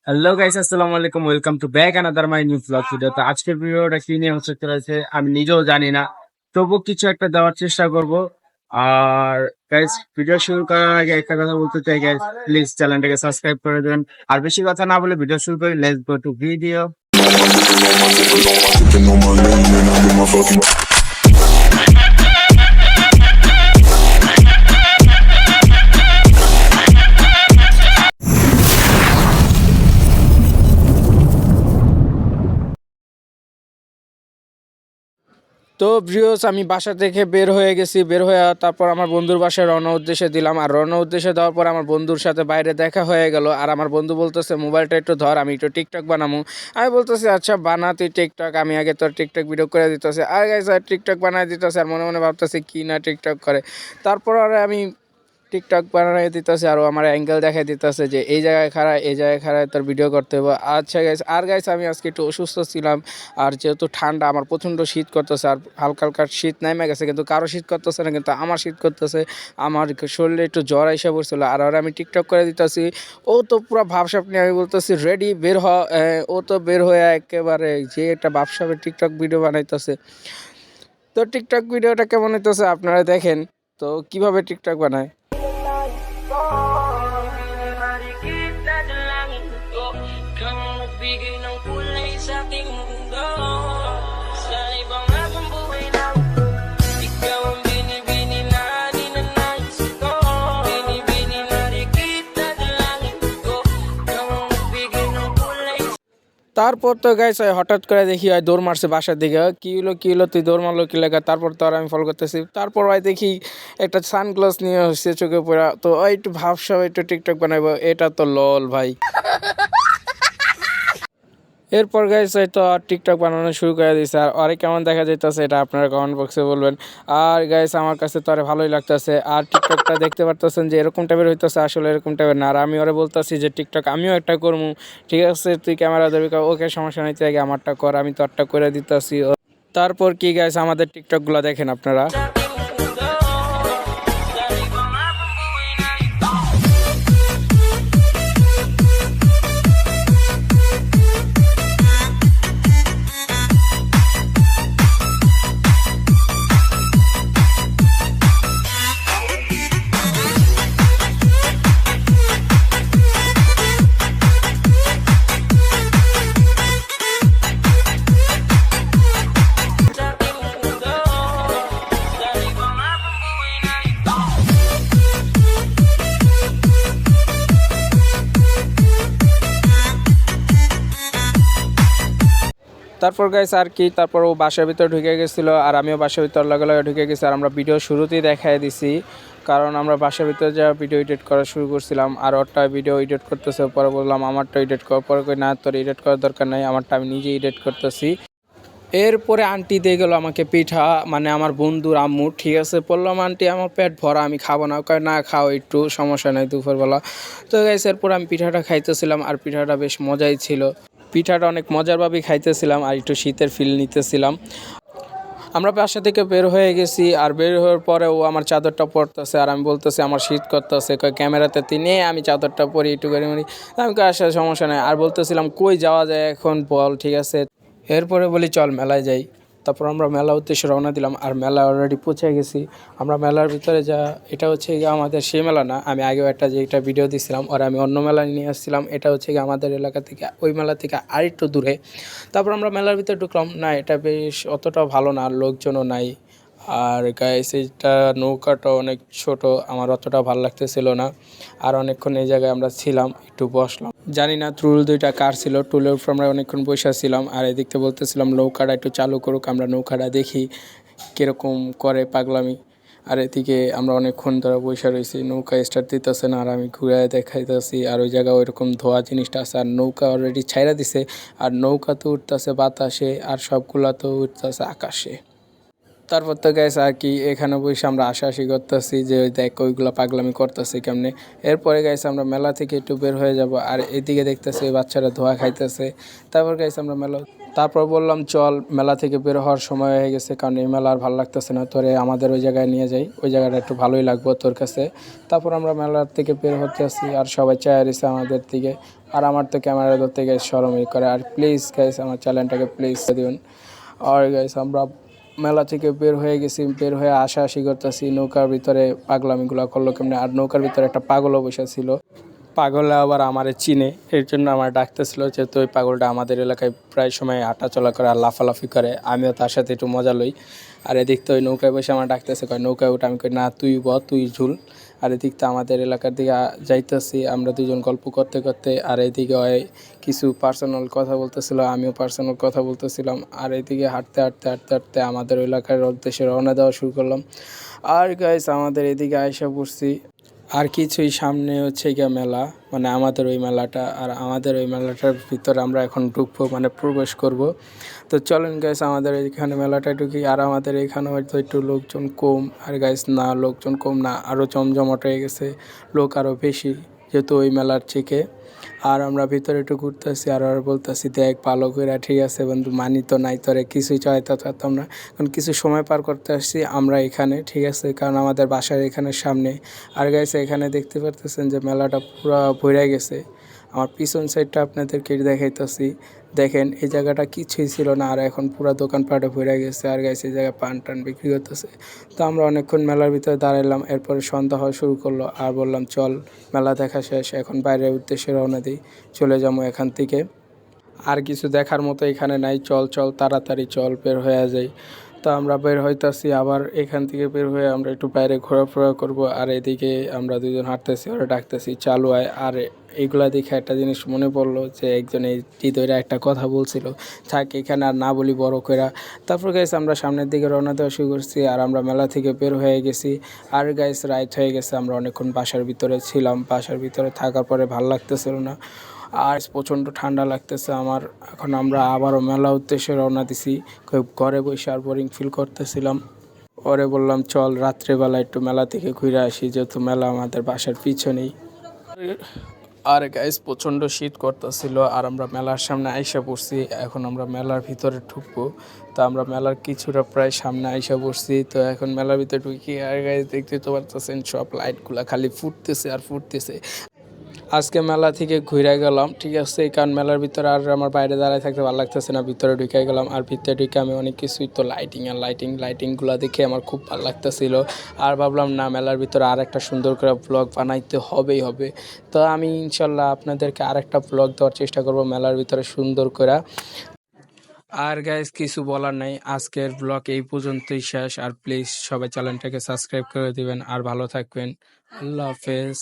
Hello guys, আসসালামু আলাইকুম। Welcome to back another my new blog video. তো আজকের ভিডিওটা কি নিয়ে হচ্ছে চলেছে আমি নিজেও জানি না, তবু কিছু একটা দেওয়ার চেষ্টা করব। আর গাইস, ভিডিও শুরু করার আগে একটা কথা বলতে চাই গাইস, প্লিজ চ্যানেলটাকে সাবস্ক্রাইব করে দেবেন। আর বেশি কথা না বলে ভিডিও শুরু করি, লেটস গো টু ভিডিও। তো ভিউয়ার্স, আমি বাসা থেকে বের হয়ে গেছি। বের হয়ে তারপর আমার বন্ধুর বাসায় রওনা উদ্দেশ্যে দিলাম। আর রওনা উদ্দেশ্যে দেওয়ার পর আমার বন্ধুর সাথে বাইরে দেখা হয়ে গেল। আর আমার বন্ধু বলতেছে মোবাইলটা একটু ধর, আমি একটু টিকটক বানাবো। আমি বলতেছি আচ্ছা বানা তুই টিকটক, আমি আগে তোর টিকটক ভিডিও করে দিতেছে। আর গাইস, টিকটক বানাই দিতেছে আর মনে মনে ভাবতেছি কি না টিকটক করে। তারপর আর আমি টিকটক বানাই দিতেছে আর আমার অ্যাঙ্গেল দেখাই দিতেছে যে এই জায়গায় খাড়ায়, এই জায়গায় খাড়ায় তোর ভিডিও করতে হবে। আচ্ছা গাইস, আর গাইস আমি আজকে একটু অসুস্থ ছিলাম। আর যেহেতু ঠান্ডা, আমার প্রচণ্ড শীত করতেছে। আর হালকা হালকা শীত নেমে গেছে, কিন্তু কারো শীত করতেছে না, কিন্তু আমার শীত করতেছে। আমার শরীরে একটু জ্বর এসে পড়ছিল। আর আমি টিকটক করে দিতেছি, ও তো পুরো ভাবসাপ নিয়ে, আমি বলতেছি রেডি বের হ। ও তো বের হয়ে একেবারে যে একটা ভাবসাপের টিকটক ভিডিও বানাইতেছে। তো টিকটক ভিডিওটা কেমন হইতেছে আপনারা দেখেন তো কিভাবে টিকটক বানায়। Kang nagbigay ng kulay sa aking mundo. Sa ibang akong buhay na ikaw ang binibini na ninanais ko. Binibini na rin kita dalangin ko. Ikaw ang nagbigay ng kulay. তারপর তো গাইস হঠাৎ করে দেখি হয় দৌড় মারছে বাসার দিকে। কি হলো তুই দৌড় মারলো কি লেখা? তারপর তো আর আমি ফলো করতেছি। তারপর ভাই দেখি একটা সানগ্লাস নিয়ে হচ্ছে চোখে পড়া। তো ওই একটু ভাবসাব একটু টিকটক বানাবো, এটা তো লল ভাই। এরপর গাইস হয়তো আর টিকটক বানানো শুরু করে দিয়েছে। আর আরে কেমন দেখা যাইতেছে এটা আপনারা কমেন্ট বক্সে বলবেন। আর গাইস আমার কাছে তো আরে ভালোই লাগতেছে। আর টিকটকটা দেখতে পারতেছেন যে এরকম টাইপের হইতেছে, আসলে এরকম টাইপের না। আর আমি ওরে বলতেছি যে টিকটক আমিও একটা করবো। ঠিক আছে, তুই ক্যামেরা ধরবি, ওকে সমস্যা নাই, তুই আগে আমারটা কর, আমি তোরটা করে দিতেছি। তারপর কি গাইস, আমাদের টিকটকগুলো দেখেন আপনারা। তারপর গাইস আর কি, তারপর ও বাসার ভিতরে ঢুকে গেছিলো আর আমিও বাসার ভিতর লগে লগে ঢুকে গেছি। আর আমরা ভিডিও শুরুতেই দেখাই দিছি, কারণ আমরা বাসার ভিতরে যা ভিডিও এডিট করা শুরু করছিলাম। আর ওরটা ভিডিও এডিট করতেছে, পরে বললাম আমারটা এডিট কর। পরে কই না, তোর এডিট করার দরকার নাই, আমারটা আমি নিজে এডিট করতেছি। এরপরে আন্টি দিয়ে গেলো আমাকে পিঠা, মানে আমার বন্ধুর আম্মু। ঠিক আছে, বললাম আন্টি আমার পেট ভরা, আমি খাবো না। কয় না খাও, একটু সমস্যা নাই দুপুরবেলা। তো গাইস এরপর আমি পিঠাটা খাইতেছিলাম আর পিঠাটা বেশ মজাই ছিল। পিঠাটা অনেক মজারভাবেই খাইতেছিলাম আর একটু শীতের ফিল নিতেছিলাম। আমরা বাসা থেকে বের হয়ে গেছি। আর বের হওয়ার পরে ও আমার চাদরটা পরতেছে আর আমি বলতেছি আমার শীত করতেছে। কয় ক্যামেরাতে তিনি, আমি চাদরটা পরি একটু করে মারি। আমি কই আসার সমস্যা নেই। আর বলতেছিলাম কই যাওয়া যায় এখন বল। ঠিক আছে, এরপরে বলি চল মেলায় যাই। তারপর আমরা মেলা উদ্দেশ্যে রওনা দিলাম। আর মেলা অলরেডি পৌঁছে গেছি। আমরা মেলার ভিতরে যা, এটা হচ্ছে গিয়ে আমাদের সেই মেলা না, আমি আগেও একটা যে একটা ভিডিও দিয়েছিলাম আর আমি অন্য মেলা নিয়ে আসছিলাম। এটা হচ্ছে গিয়ে আমাদের এলাকা থেকে, ওই মেলা থেকে আরেকটু দূরে। তারপর আমরা মেলার ভিতরে ঢুকলাম। না, এটা বেশ অতটাও ভালো না, আর লোকজনও নাই। আর গাইস এইটা নৌকাটা অনেক ছোট, আমার অতটা ভালো লাগতেছিল না। আর অনেকক্ষণ এই জায়গায় আমরা ছিলাম, একটু বসলাম। জানি না টুল দুইটা কার ছিল, টুলের উপর আমরা অনেকক্ষণ বসেছিলাম। আর এদিক থেকে বলতেছিলাম নৌকাটা একটু চালু করুক, আমরা নৌকাটা দেখি কীরকম করে পাগলামি। আর এদিকে আমরা অনেকক্ষণ ধরে বসে রয়েছি, নৌকা স্টার্ট দিতেছে না। আর আমি ঘুরে দেখাইতেছি আর ওই জায়গায় ওইরকম ধোয়া জিনিসটা আছে। আর নৌকা অলরেডি ছাইরা দিছে। আর নৌকা তো উঠতেছে বাতাসে আর সবগুলা তো উঠতেছে আকাশে। তারপর তো গাইস আর কি, এখানে বসে আমরা আশাআশি করতেছি যে দেখ ওইগুলো পাগলামি করতেছে কেমনে। এরপরে গাইস আমরা মেলা থেকে একটু বের হয়ে যাব। আর এদিকে দেখতেছি বাচ্চারা ধোয়া খাইতেছে। তারপর গাইস আমরা তারপর বললাম চল, মেলা থেকে বের হওয়ার সময় হয়ে গেছে, কারণ এই মেলা আর ভালো লাগতেছে না, তোরে আমাদের ওই জায়গায় নিয়ে যাই, ওই জায়গাটা একটু ভালোই লাগবো তোর কাছে। তারপর আমরা মেলার থেকে বের হতে আসি আর সবাই চায় রয়েছে আমাদের দিকে। আর আমার তো ক্যামেরা ধরতে গাইস শরমই করে। আর প্লিজ গাইস আমার চ্যানেলটাকে প্লিজ দিবেন। আর গাইস আমরা মেলা থেকে বের হয়ে গেছি, বের হয়ে আশি করতেছি, নৌকার ভিতরে পাগলামিগুলো করলো কেমনে। আর নৌকার ভিতরে একটা পাগলও বসে ছিল, পাগলে আবার আমারে চিনে, এর জন্য আমার ডাকতেছিল, যেহেতু ওই পাগলটা আমাদের এলাকায় প্রায় সময় হাঁটা চলা করে আর লাফালাফি করে, আমিও তার সাথে একটু মজা লই। আর এদিক তো ওই নৌকায় বসে আমার ডাকতেছে, কয় নৌকায় উঠে, আমি কই না তুই তুই ঝুল। আর এদিক তো আমাদের এলাকার দিকে যাইতেছি আমরা দুজন গল্প করতে করতে, আর এদিকে ওই কিছু পার্সোনাল কথা বলতেছিল, আমিও পার্সোনাল কথা বলতেছিলাম। আর এদিকে হাঁটতে হাঁটতে হাঁটতে হাঁটতে আমাদের এলাকার উদ্দেশ্যে রওনা দেওয়া শুরু করলাম। আর গাইস আমাদের এদিকে আয়সা পড়ছি, আর কিছুই সামনে হচ্ছে গিয়ে মেলা, মানে আমাদের ওই মেলাটা। আর আমাদের ওই মেলাটার ভিতরে আমরা এখন ঢুকবো, মানে প্রবেশ করব। তো চলেন গাইস আমাদের এখানে মেলাটা ঢুকি। আর আমাদের এখানে হয়তো একটু লোকজন কম, আর গাইস না লোকজন কম না, আরও জমজমাট হয়ে গেছে, লোক আরও বেশি যেহেতু ওই মেলার থেকে। আর আমরা ভিতরে একটু ঘুরতেছি, আর বলতেছি দেখ ভালো করে, ঠিক আছে বন্ধু, মানি তো নাই তোরে, কিছুই চাইতে চাইতাম না, কারণ কিছু সময় পার করতে আসছি আমরা এখানে, ঠিক আছে, কারণ আমাদের বাসার এখানে সামনে। আর গাইছে এখানে দেখতে পারতেছেন যে মেলাটা পুরো ভরে গেছে। আমার পিছন সাইডটা আপনাদেরকে দেখাইতেছি, দেখেন এই জায়গাটা কিছুই ছিল না, আর এখন পুরো দোকানপাটে ভরে গেছে। আর গাইছে এই জায়গায় পান টান বিক্রি করতেছে। তো আমরা অনেকক্ষণ মেলার ভিতরে দাঁড়াইলাম, এরপরে সন্ধ্যা হওয়া শুরু করলো। আর বললাম চল মেলা দেখা শেষ, এখন বাইরের উদ্দেশ্যে রওনা দিই, চলে যাবো এখান থেকে। আর কিছু দেখার মতো এখানে নাই, চল চল তাড়াতাড়ি চল, বের হয়ে যাই। তো আমরা বের হইতাছি, আবার এখান থেকে বের হয়ে আমরা একটু বাইরে ঘোরাফেরা করব। আর এদিকে আমরা দুজন হাঁটতেছি, ওরা ডাকতেছি চালু আয়। আর এইগুলা দেখে একটা জিনিস মনে পড়লো, যে একজন এই হৃদয়রা একটা কথা বলছিল, থাক এখানে আর না বলি বড় কইরা। তারপর গাইস আমরা সামনের দিকে রওনা দেওয়া শুরু করছি, আর আমরা মেলা থেকে বের হয়ে গেছি। আর গাইস রাইট হয়ে গেছে, আমরা অনেকক্ষণ বাসার ভিতরে ছিলাম, বাসার ভিতরে থাকার পরে ভাল লাগতেছিল না, আর প্রচণ্ড ঠান্ডা লাগতেছে আমার। এখন আমরা আবারও মেলা উদ্দেশ্যে রওনা দিছি, ঘরে বসে আর বোরিং ফিল করতেছিলাম। ওরে বললাম চল রাত্রেবেলা একটু মেলা থেকে ঘুরে আসি, যেহেতু মেলা আমাদের বাসার পিছনেই। আর গাইস প্রচণ্ড শীত করতেছিল, আর আমরা মেলার সামনে আইসা পড়ছি, এখন আমরা মেলার ভিতরে ঢুকবো। তো আমরা মেলার কিছুটা প্রায় সামনে আইসা পড়ছি, তো এখন মেলার ভিতরে ঢুকি। আর গাইস দেখতে তো পারতেছেন সব লাইটগুলা খালি ফুটতেছে আর ফুটতেছে। আজকে মেলা থেকে ঘুরে গেলাম, ঠিক আছে, কারণ মেলার ভিতরে আর আমার বাইরে দাঁড়ায় থাকতে ভালো লাগতেছে না, ভিতরে ঢুকে গেলাম। আর ভিতরে ঢুকে আমি অনেক কিছুই তো লাইটিং আর লাইটিংগুলো দেখে আমার খুব ভালো লাগতেছিল। আর ভাবলাম না মেলার ভিতরে আর একটা সুন্দর করে ব্লগ বানাইতে হবে। তো আমি ইনশাল্লাহ আপনাদেরকে আর একটা ব্লগ দেওয়ার চেষ্টা করব মেলার ভিতরে সুন্দর করে। আর গাইজ কিছু বলার নাই, আজকের ব্লগ এই পর্যন্তই শেষ। আর প্লিজ সবাই চ্যানেলটাকে সাবস্ক্রাইব করে দিবেন, আর ভালো থাকবেন। আল্লাহ হাফেজ।